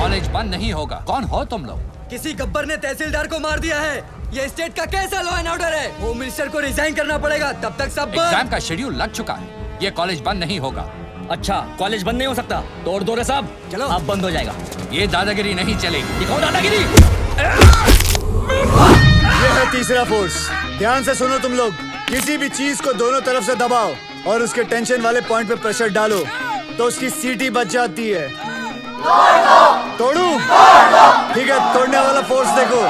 College बंद नहीं होगा। कौन हो तुम लोग? किसी गब्बर ने तहसीलदार को मार दिया है। ये स्टेट का कैसा लॉ एंड ऑर्डर है? होम मिनिस्टर को रिजाइन करना पड़ेगा, तब तक सब एग्जाम का शेड्यूल लग चुका है। ये कॉलेज बंद नहीं होगा। अच्छा, कॉलेज बंद नहीं हो सकता। तोड़ दो रे साहब, चलो अब बंद हो जाएगा। ये दादागिरी नहीं चलेगी। दिखाओ दादागिरी। ये है तीसरा फोर्स। ध्यान से सुनो तुम लोग। किसी भी चीज को दोनों तरफ से दबाओ और उसके टेंशन वाले पॉइंट पे प्रेशर डालो तो उसकी सीटी बच जाती है। तोड़ू? ठीक है, तोड़ने वाला फोर्स देखो।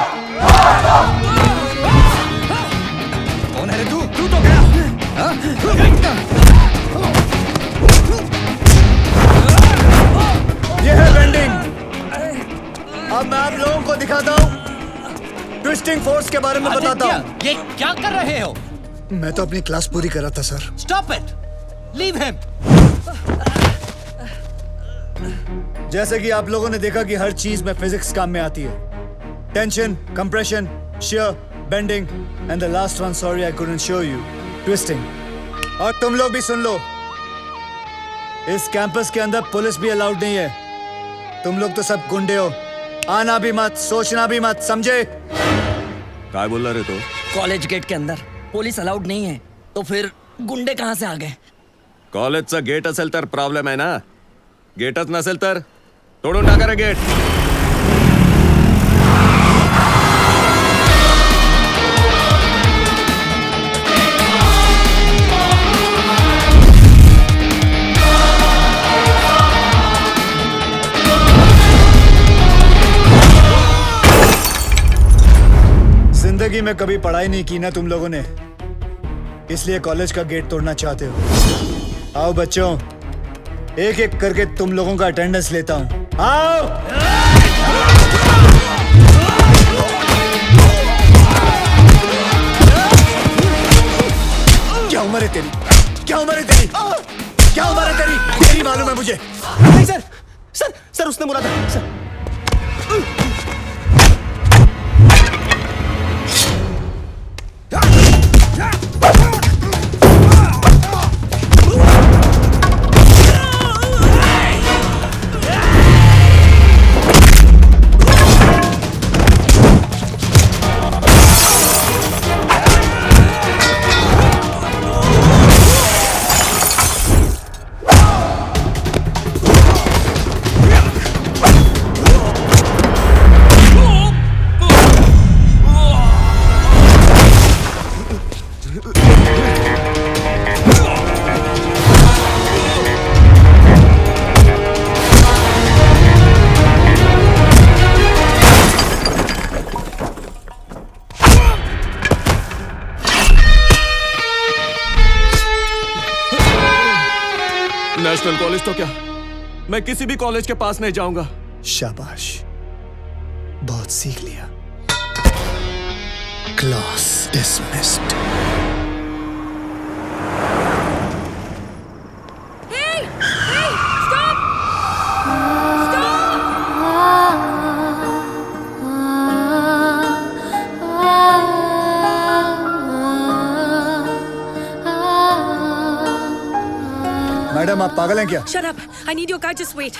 कौन है रे तू? तू तो गया। ये है बेंडिंग। अब मैं आप लोगों को दिखाता हूँ ट्विस्टिंग फोर्स के बारे में बताता हूँ। ये क्या कर रहे हो? मैं तो अपनी क्लास पूरी कर रहा था sir. Stop it, leave him. जैसे कि आप लोगों ने देखा कि हर चीज में फिजिक्स काम में आती है। Tension, compression, shear, bending and the last one, sorry I couldn't show you, twisting. और तुम लोग भी सुन लो, इस कैंपस के अंदर पुलिस भी अलाउड नहीं है। तुम लोग तो सब गुंडे हो। आना भी मत, सोचना भी मत, समझे? काय बोल रहे तो? कॉलेज गेट के अंदर पोलीस अलाउड नाही आहे, तो फिर गुंडे कहाँ से आ गए? कॉलेजचा गेट असेल तर प्रॉब्लेम आहे ना, गेटच नसेल तर तोडून टाका रे गेट. जिंदगी में कभी पढ़ाई नहीं की ना तुम लोगों ने, इसलिए कॉलेज का गेट तोड़ना चाहते हो। आओ बच्चों, एक एक करके तुम लोगों का अटेंडेंस लेता हूं। आओ। क्या उम्र है तेरी? क्या उम्र है तेरी? क्या उम्र है तेरी? तेरी मालूम है मुझे। नहीं सर, सर सर उसने बोला था सर. नेशनल कॉलेज तो क्या, मैं किसी भी कॉलेज के पास नहीं जाऊंगा. शाबाश, बहुत सीख लिया. Class dismissed. मैडम, आप पागल हैं क्या? Shut up! I need your car. Just wait.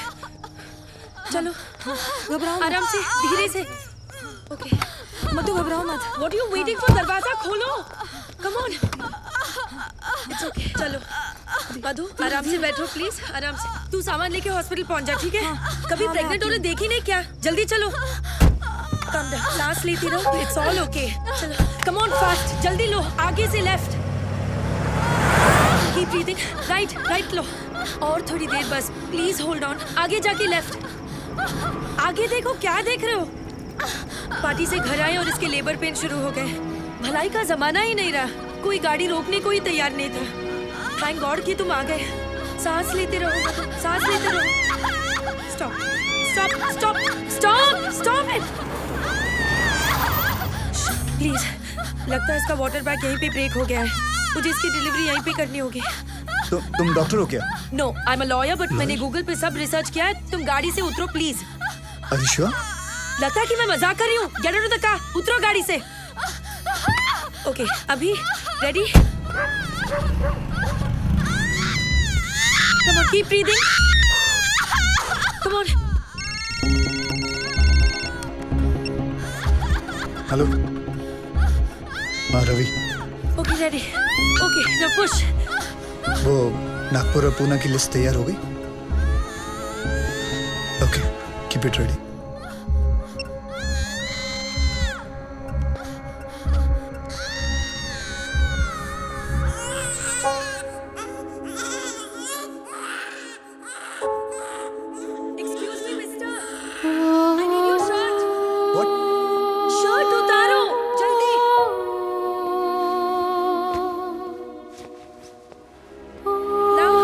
चलो, घबराओ आराम से, धीरे से. Okay. मधु घबराओ मत. What are you waiting for? दरवाजा खोलो. Come on. It's okay. चलो. मधु, आराम से बैठो प्लीज. आराम से. तू सामान लेके हॉस्पिटल पहुंच जा, ठीक है? कभी प्रेग्नेंट होने देखी नहीं क्या? जल्दी चलो. Calm down. सांस लेती रहो. It's all okay. चलो. Come on fast. जल्दी लो. आगे से लेफ्ट. Keep breathing. Right लो. और थोड़ी देर बस. Please hold on. आगे जाके लेफ्ट. आगे देखो, क्या देख रहे हो? पार्टी से घर आए और इसके लेबर पेन शुरू हो गए. भलाई का जमाना ही नहीं रहा. कोई गाड़ी रोकने को ही तैयार नहीं था. थैंक गॉड कि तुम आ गए. सांस लेते रहो. सांस लेते रहो. Stop it. प्लीज. लगता है इसका वाटर बैग यहीं पे ब्रेक हो गया है. मुझे इसकी डिलीवरी यहीं पे करनी होगी. तुम डॉक्टर हो क्या? No, I am a lawyer, but मैंने गूगल पे सब रिसर्च किया है. तुम गाड़ी से उतरो प्लीज. Are you sure? लगता है कि मैं मजाक कर रही हूँ. Get out of the car. उतरो गाड़ी से. ओके, अभी ready? Come on, keep breathing. Come on. Hello. हाँ Ravi, Okay, ready. Okay, now push. वो नागपुर और पूना की लिस्ट तैयार हो गई? Okay, keep it ready. Excuse me, mister. I need your shirt. What? Shirt उतारो, जल्दी. Now.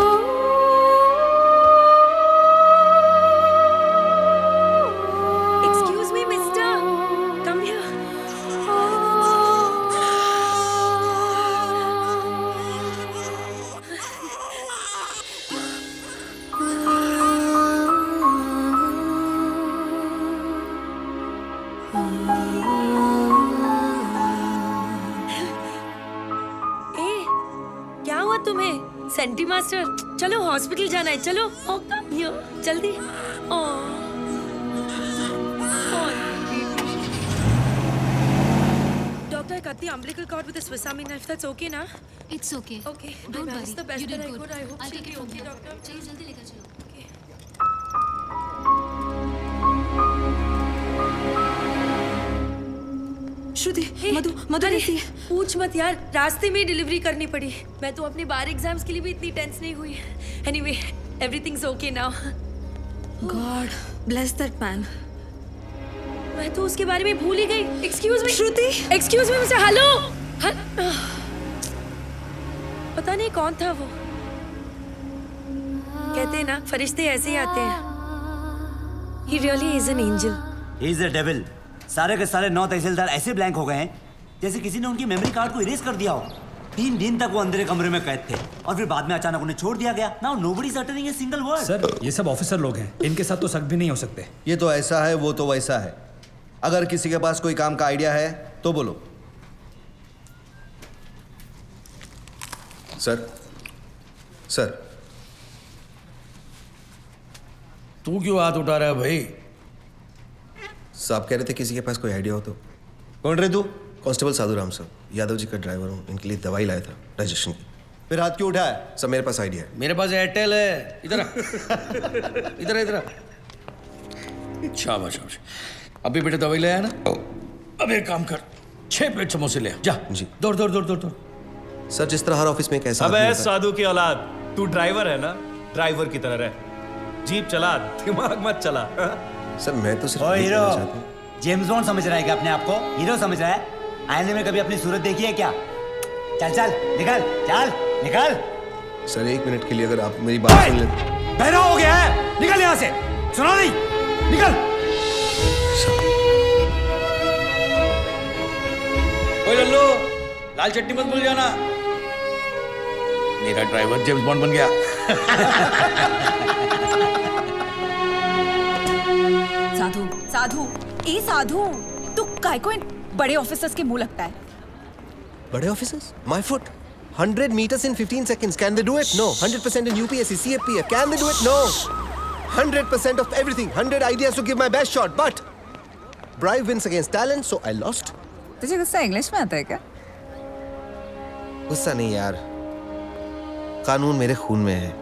Excuse me, mister. Come here. ए, क्या हुआ तुम्हें? सेंटी मास्टर, चलो हॉस्पिटल जाना है, चलो। ओ, कम हियर, जल्दी। ओ, doctor, I cut the umbilical cord with a Swiss Army knife. That's okay, ना? It's okay. Okay. Don't I worry. managed the best You that did I good. could. I hope I'll she'll take be it from okay, here. doctor. चलिए जल्दी लेकर चलो. Okay. श्रुति, हे, मधु अरे, कैसी है? पूछ मत यार, रास्ते में ही डिलीवरी करनी पड़ी। मैं तो अपने बार एग्जाम्स के लिए भी इतनी टेंस नहीं हुई। Anyway, everything's okay now. God bless that man. मैं तो उसके बारे में भूल ही गई। एक्सक्यूज मी श्रुति, एक्सक्यूज मी मिस्टर, हेलो। पता नहीं कौन था वो। कहते हैं ना, फरिश्ते ऐसे ही आते हैं। He really is an angel. He is a devil. सारे के सारे 9 तहसीलदार ऐसे ब्लैंक हो गए हैं जैसे किसी ने उनकी मेमोरी कार्ड को इरेज कर दिया हो। 3 दिन तक वो अंधेरे कमरे में कैद थे और फिर बाद में अचानक उन्हें छोड़ दिया गया। Now nobody is uttering a single word. Sir, ये सब ऑफिसर लोग हैं, इनके साथ तो शक भी नहीं हो सकते। ये तो ऐसा है, वो तो वैसा है। अगर किसी के पास कोई काम का आइडिया है तो बोलो। सर, सर, तू क्यों हाथ उठा रहा है भाई? साहब कह रहे थे किसी के पास कोई आइडिया हो तो। कौन रहे तू? कांस्टेबल साधु राम सर, यादव जी का ड्राइवर हूँ। इनके लिए दवाई लाया था डाइजेशन की। फिर हाथ क्यों उठाया? सर मेरे पास आइडिया है। मेरे पास एयरटेल है। इधर आ। इधर इधर। शाबाश शाबाश। अभी बेटे दवाई ले आया ना? अब एक काम कर, 6 प्लेट समोसे ले आ। जा जी। दौड़ दौड़ दौड़ दौड़ दौड़। सर जिस तरह हर ऑफिस में कैसा अबे साधु की औलाद, तू ड्राइवर है ना? ड्राइवर की तरह रह, जीप चला, दिमाग मत चला। सर मैं तो सिर्फ ओ यही हीरो, कहना चाहता हूँ। जेम्स बॉन्ड समझ रहा है क्या अपने आप को? हीरो समझ रहा है? आईने में कभी अपनी सूरत देखी है क्या? चल चल निकल, चल निकल। सर 1 मिनट के लिए अगर आप मेरी बात सुन लेते। बहरा हो गया है, निकल यहाँ से। सुना नहीं? निकल। ओए लल्लू, लाल चटनी मत भूल जाना। मेरा ड्राइवर जेम्स बॉन्ड बन गया। साधु, साधु, ए साधु, तू काय को इन बड़े ऑफिसर्स के मुंह लगता है? बड़े officers? My foot 100 meters in 15 seconds. Can they do it? No. 100% in UPSC, CFPF. Can they do it? No. 100% of everything. 100 ideas to give my best shot. But bribe wins against talent, so I lost. तुझे गुस्सा English में आता है क्या? गुस्सा नहीं यार, कानून मेरे खून में है।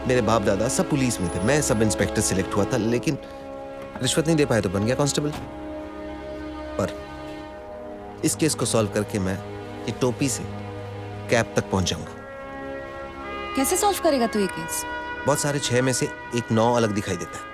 मेरे बाप दादा सब पुलिस में थे, मैं सब इंस्पेक्टर सिलेक्ट हुआ था, लेकिन रिश्वत नहीं दे पाए तो बन गया कांस्टेबल। पर इस केस को सॉल्व करके मैं ये टोपी से कैप तक पहुंच जाऊंगा। कैसे सॉल्व करेगा तू ये केस? बहुत सारे 6 में से एक 9 अलग दिखाई देता है।